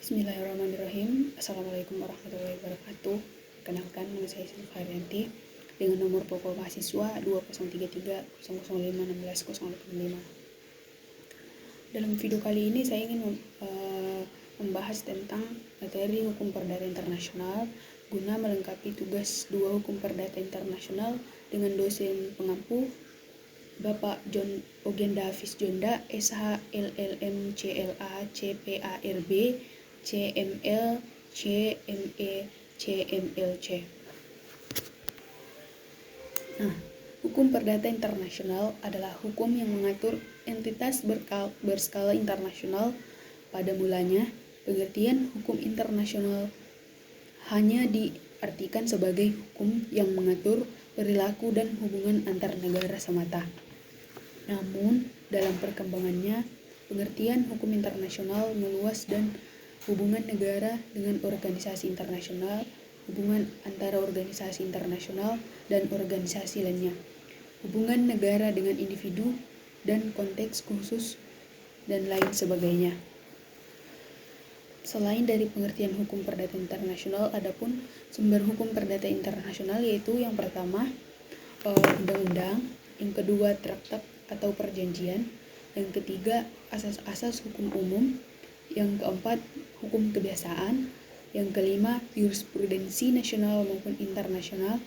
Bismillahirrahmanirrahim. Assalamualaikum warahmatullahi wabarakatuh. Perkenalkan, nama saya Sylvia Haryanti dengan nomor pokok mahasiswa 203300051605. Dalam video kali ini saya ingin membahas tentang materi hukum perdata internasional guna melengkapi tugas 2 hukum perdata internasional dengan dosen pengampu Bapak John Ogenda Hafiz Jonda, SH, LLM, CLA, CPARB, CML, CME, CMLC. Nah, hukum perdata internasional adalah hukum yang mengatur entitas berskala internasional. Pada mulanya, pengertian hukum internasional hanya diartikan sebagai hukum yang mengatur perilaku dan hubungan antar negara semata. Namun, dalam perkembangannya, pengertian hukum internasional meluas dan hubungan negara dengan organisasi internasional, hubungan antara organisasi internasional dan organisasi lainnya, hubungan negara dengan individu dan konteks khusus, dan lain sebagainya. Selain dari pengertian hukum perdata internasional, adapun sumber hukum perdata internasional yaitu yang pertama undang-undang, yang kedua traktat atau perjanjian, yang ketiga asas-asas hukum umum, yang keempat hukum kebiasaan, yang kelima jurisprudensi nasional maupun internasional,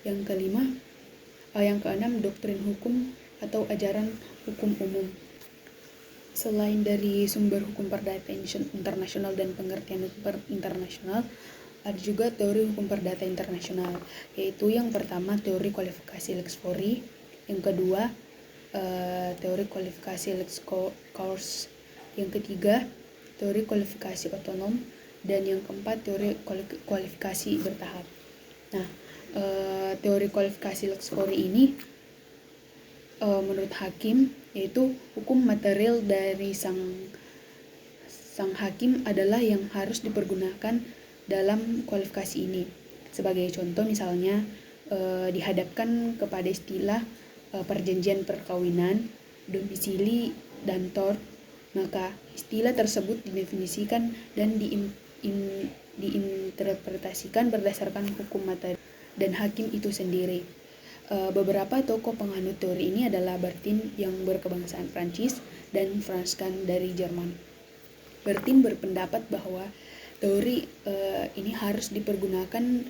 yang keenam doktrin hukum atau ajaran hukum umum. Selain dari sumber hukum perdata internasional dan pengertian hukum internasional, ada juga teori hukum perdata internasional, yaitu yang pertama teori kualifikasi lex fori, yang kedua teori kualifikasi lex cors, yang ketiga teori kualifikasi otonom, dan yang keempat teori kualifikasi bertahap. Nah, teori kualifikasi lex fori ini menurut hakim yaitu hukum material dari sang hakim adalah yang harus dipergunakan dalam kualifikasi ini. Sebagai contoh misalnya dihadapkan kepada istilah perjanjian perkawinan, domisili, dan tort, maka istilah tersebut didefinisikan dan diinterpretasikan berdasarkan hukum materi dan hakim itu sendiri. Beberapa tokoh penganut teori ini adalah Bertin yang berkebangsaan Prancis dan Franz Kant dari Jerman. Bertin berpendapat bahwa teori ini harus dipergunakan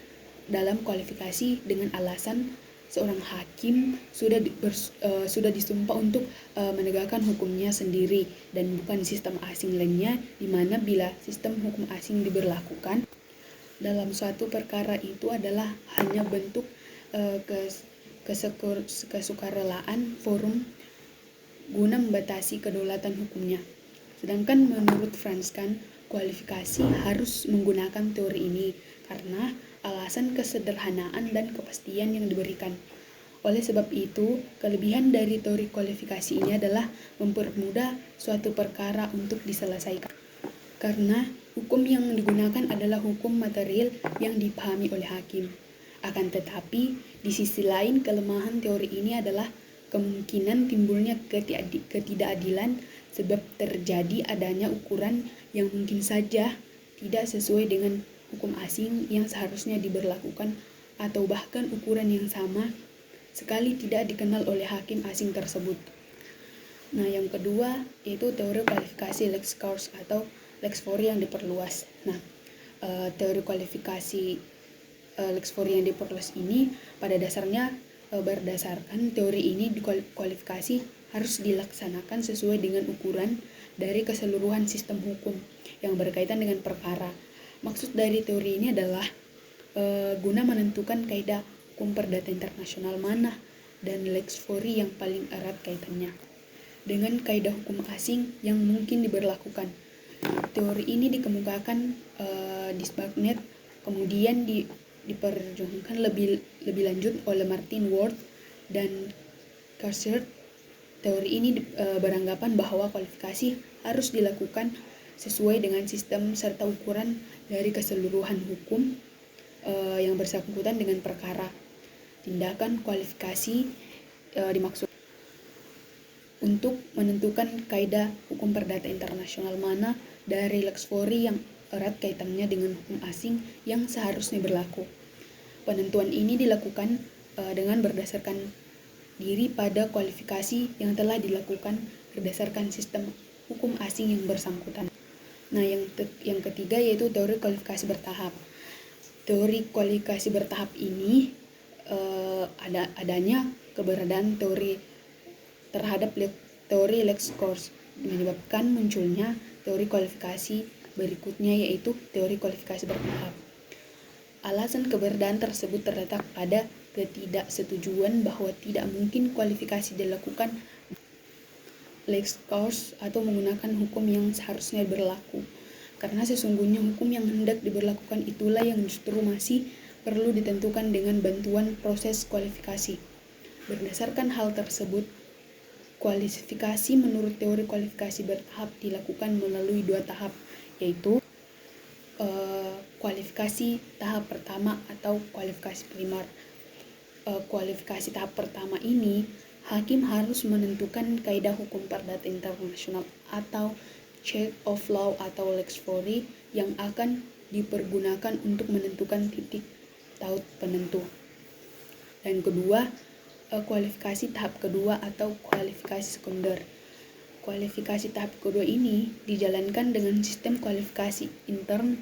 dalam kualifikasi dengan alasan seorang hakim sudah disumpah untuk menegakkan hukumnya sendiri dan bukan sistem asing lainnya, di mana bila sistem hukum asing diberlakukan dalam suatu perkara itu adalah hanya bentuk kesukarelaan forum guna membatasi kedaulatan hukumnya. Sedangkan menurut Franz Kant, kualifikasi harus menggunakan teori ini karena alasan kesederhanaan dan kepastian yang diberikan. Oleh sebab itu, kelebihan dari teori kualifikasi ini adalah mempermudah suatu perkara untuk diselesaikan. Karena hukum yang digunakan adalah hukum material yang dipahami oleh hakim. Akan tetapi, di sisi lain kelemahan teori ini adalah kemungkinan timbulnya ketidakadilan sebab terjadi adanya ukuran yang mungkin saja tidak sesuai dengan hukum asing yang seharusnya diberlakukan atau bahkan ukuran yang sama sekali tidak dikenal oleh hakim asing tersebut. Nah, yang kedua yaitu teori kualifikasi lex cors atau lex fori yang diperluas. Nah, teori kualifikasi lex fori yang diperluas ini pada dasarnya berdasarkan teori ini kualifikasi harus dilaksanakan sesuai dengan ukuran dari keseluruhan sistem hukum yang berkaitan dengan perkara. Maksud dari teori ini adalah guna menentukan kaidah hukum perdata internasional mana dan lex fori yang paling erat kaitannya dengan kaidah hukum asing yang mungkin diberlakukan. Teori ini dikemukakan di Spagnet, kemudian diperjuangkan lebih lanjut oleh Martin Ward dan Carshert. Teori ini beranggapan bahwa kualifikasi harus dilakukan sesuai dengan sistem serta ukuran dari keseluruhan hukum yang bersangkutan dengan perkara. Tindakan kualifikasi dimaksud untuk menentukan kaidah hukum perdata internasional mana dari lex fori yang erat kaitannya dengan hukum asing yang seharusnya berlaku. Penentuan ini dilakukan dengan berdasarkan diri pada kualifikasi yang telah dilakukan berdasarkan sistem hukum asing yang bersangkutan. Nah, yang ketiga yaitu teori kualifikasi bertahap. Teori kualifikasi bertahap ini adanya keberadaan teori terhadap teori Lex Corse menyebabkan munculnya teori kualifikasi berikutnya yaitu teori kualifikasi bertahap. Alasan keberadaan tersebut terletak pada ketidaksetujuan bahwa tidak mungkin kualifikasi dilakukan Lex Corse atau menggunakan hukum yang seharusnya berlaku. Karena sesungguhnya hukum yang hendak diberlakukan itulah yang justru masih perlu ditentukan dengan bantuan proses kualifikasi. Berdasarkan hal tersebut, kualifikasi menurut teori kualifikasi bertahap dilakukan melalui 2 tahap, yaitu kualifikasi tahap pertama atau kualifikasi primer. Kualifikasi tahap pertama ini, hakim harus menentukan kaidah hukum perdata internasional atau check of law atau lex fori yang akan dipergunakan untuk menentukan titik taut penentu. Dan kedua, kualifikasi tahap kedua atau kualifikasi sekunder. Kualifikasi tahap kedua ini dijalankan dengan sistem kualifikasi intern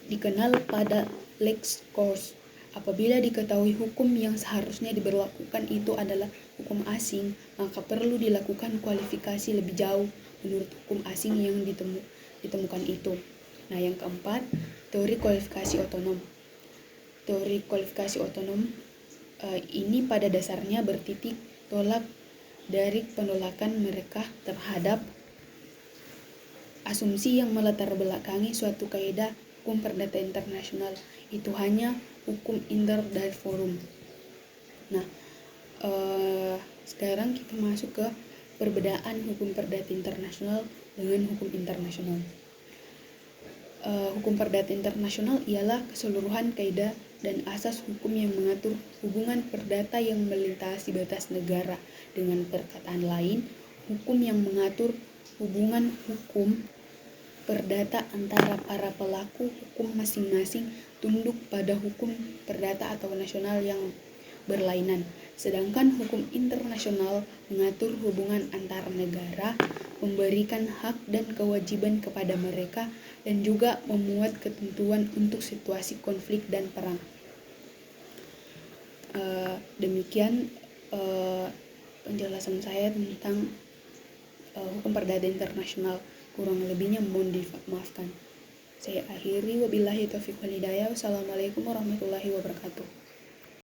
dikenal pada Lex Corse. Apabila diketahui hukum yang seharusnya diberlakukan itu adalah hukum asing, maka perlu dilakukan kualifikasi lebih jauh menurut hukum asing yang ditemukan itu. Nah, yang keempat, teori kualifikasi otonom. Teori kualifikasi otonom ini pada dasarnya bertitik tolak dari penolakan mereka terhadap asumsi yang melatar belakangi suatu kaidah hukum perdata internasional itu hanya hukum inter dari forum. Nah, sekarang kita masuk ke perbedaan hukum perdata internasional dengan hukum internasional. Hukum perdata internasional ialah keseluruhan kaidah dan asas hukum yang mengatur hubungan perdata yang melintasi batas negara. Dengan perkataan lain, hukum yang mengatur hubungan hukum perdata antara para pelaku hukum masing-masing tunduk pada hukum perdata atau nasional yang berlainan. Sedangkan hukum internasional mengatur hubungan antar negara, memberikan hak dan kewajiban kepada mereka, dan juga memuat ketentuan untuk situasi konflik dan perang. Demikian penjelasan saya tentang hukum perdata internasional. Kurang lebihnya mohon dimaafkan. Saya akhiri, wabillahi taufiq wal hidayah. Wassalamualaikum warahmatullahi wabarakatuh.